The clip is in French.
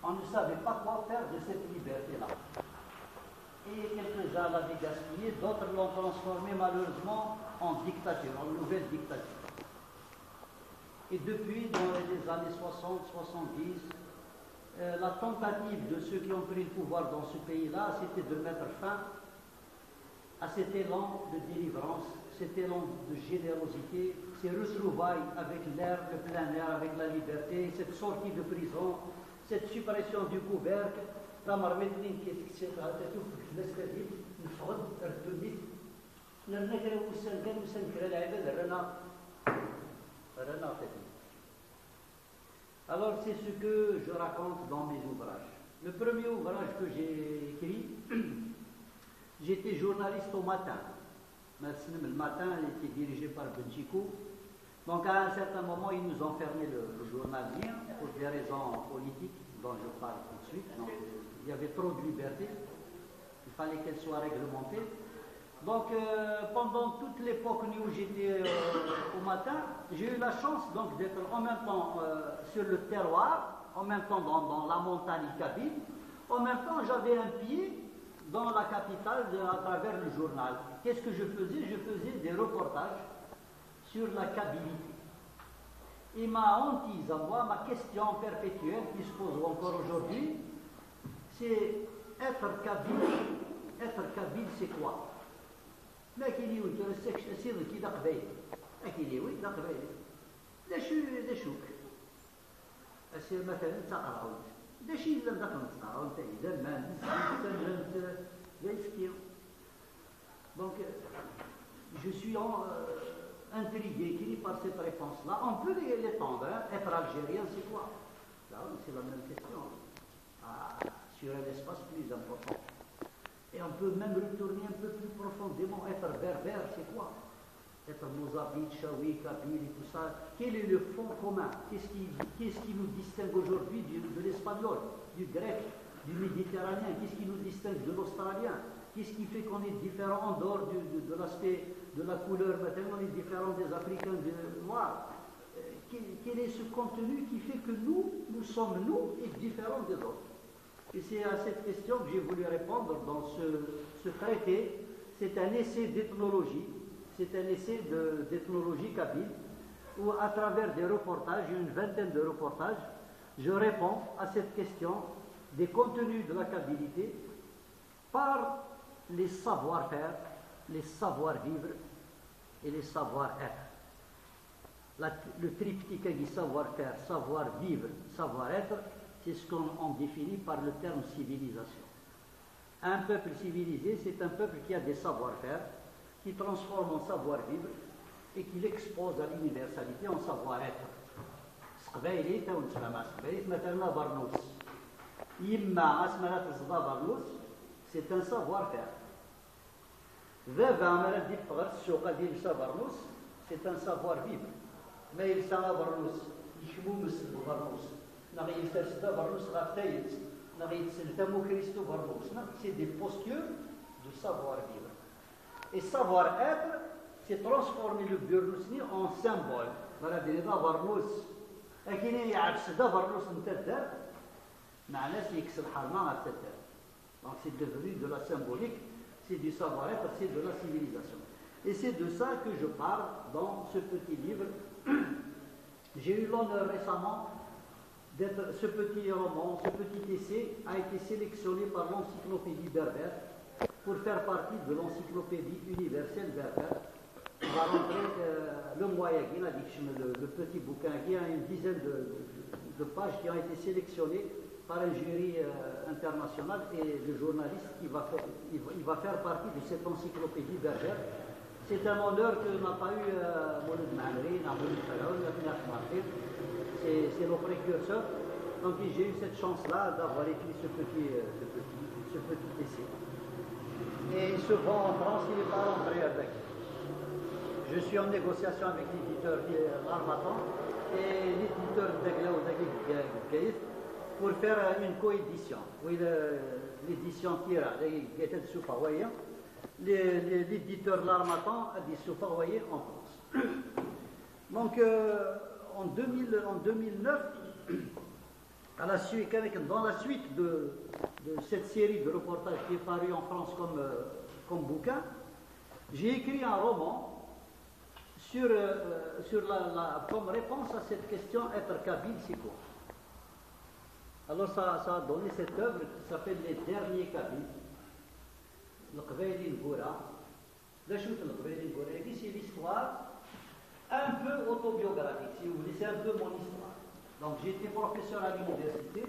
On ne savait pas quoi faire de cette liberté-là. Et quelques-uns l'avaient gaspillé, d'autres l'ont transformé malheureusement en dictature, en nouvelle dictature. Et depuis, dans les années 60-70, la tentative de ceux qui ont pris le pouvoir dans ce pays-là, c'était de mettre fin à cet élan de délivrance, cet élan de générosité, ces retrouvailles avec l'air, le plein air, avec la liberté, cette sortie de prison, cette suppression du couvercle, la marmite qui est alors c'est ce que je raconte dans mes ouvrages. Le premier ouvrage que j'ai écrit, j'étais journaliste au matin. Le matin, il était dirigé par Benchico. Donc à un certain moment, ils nous ont fermé le journal Lien pour des raisons politiques dont je parle tout de suite. Donc, il y avait trop de liberté. Il fallait qu'elle soit réglementée. Donc pendant toute l'époque où j'étais au matin, j'ai eu la chance donc d'être en même temps sur le terroir, en même temps dans la montagne kabyle, en même temps j'avais un pied dans la capitale à travers le journal. Qu'est-ce que je faisais? Je faisais des reportages sur la kabylie. Et ma hantise à moi, ma question perpétuelle qui se pose encore aujourd'hui, c'est être kabyle. Être kabyle, c'est quoi? ما كاين وين ترسكش اسير كي دا قبايل ما كاين وين دا قبايل دا شوك اسير مثلا تقراون دا شي الا داخل تقراون تا اذا ما نزلت يسكير donc je suis intrigué par cette réponse là. On peut l'étendre, hein? Être algérien c'est quoi? Là c'est la même question sur un espace plus important. Et on peut même retourner un peu plus profondément. Être berbère, c'est quoi? Être mozabite, chaoui, kabyle et tout ça. Quel est le fond commun? Qu'est-ce qui nous distingue aujourd'hui de l'espagnol, du grec, du méditerranéen? Qu'est-ce qui nous distingue de l'australien? Qu'est-ce qui fait qu'on est différent en dehors de l'aspect de la couleur? Maintenant, on est différent des Africains noirs. Quel est ce contenu qui fait que nous sommes nous et différents des autres? Et c'est à cette question que j'ai voulu répondre dans ce traité. C'est un essai d'ethnologie, c'est un essai d'ethnologie kabyle, où à travers des reportages, une vingtaine de reportages, je réponds à cette question des contenus de la kabilité par les savoir-faire, les savoir-vivre et les savoir-être. Le triptyque du savoir-faire, savoir-vivre, savoir-être, c'est ce qu'on définit par le terme civilisation. Un peuple civilisé, c'est un peuple qui a des savoir-faire, qui transforme en savoir-vivre et qui l'expose à l'universalité en savoir-être. C'est un savoir-faire. C'est un savoir-vivre. Mais il c'est des postures de savoir-vivre. Et savoir-être, c'est transformer le Burnousni en symbole. Donc c'est devenu de la symbolique, c'est du savoir-être, c'est de la civilisation. Et c'est de ça que je parle dans ce petit livre. J'ai eu l'honneur récemment d'être, ce petit roman, ce petit essai a été sélectionné par l'encyclopédie berbère pour faire partie de l'encyclopédie universelle berbère. On va rentrer le Moyagin, le petit bouquin qui a une dizaine de pages qui ont été sélectionnées par un jury international et le journaliste qui il va faire partie de cette encyclopédie berbère. C'est un honneur que n'a pas eu Mouloud Mahri, Naboul Falaoun, c'est le précurseur. Donc j'ai eu cette chance-là d'avoir écrit ce petit essai. Et il se vend en France, il n'est pas rentré avec. Je suis en négociation avec l'éditeur L'Armatan et l'éditeur Daglaou Daglaou pour faire une coédition. Oui, l'édition Tira, l'éditeur L'Armatan a dit Soufawaye en France. Donc en 2009, dans la suite de cette série de reportages qui est paru en France comme bouquin, j'ai écrit un roman comme réponse à cette question être kabyle, c'est quoi? Alors ça a donné cette œuvre qui s'appelle Les Derniers Kabyles, le Qbaili Ngoura. C'est l'histoire un peu autobiographique, si vous voulez, c'est un peu mon histoire. Donc j'ai été professeur à l'université.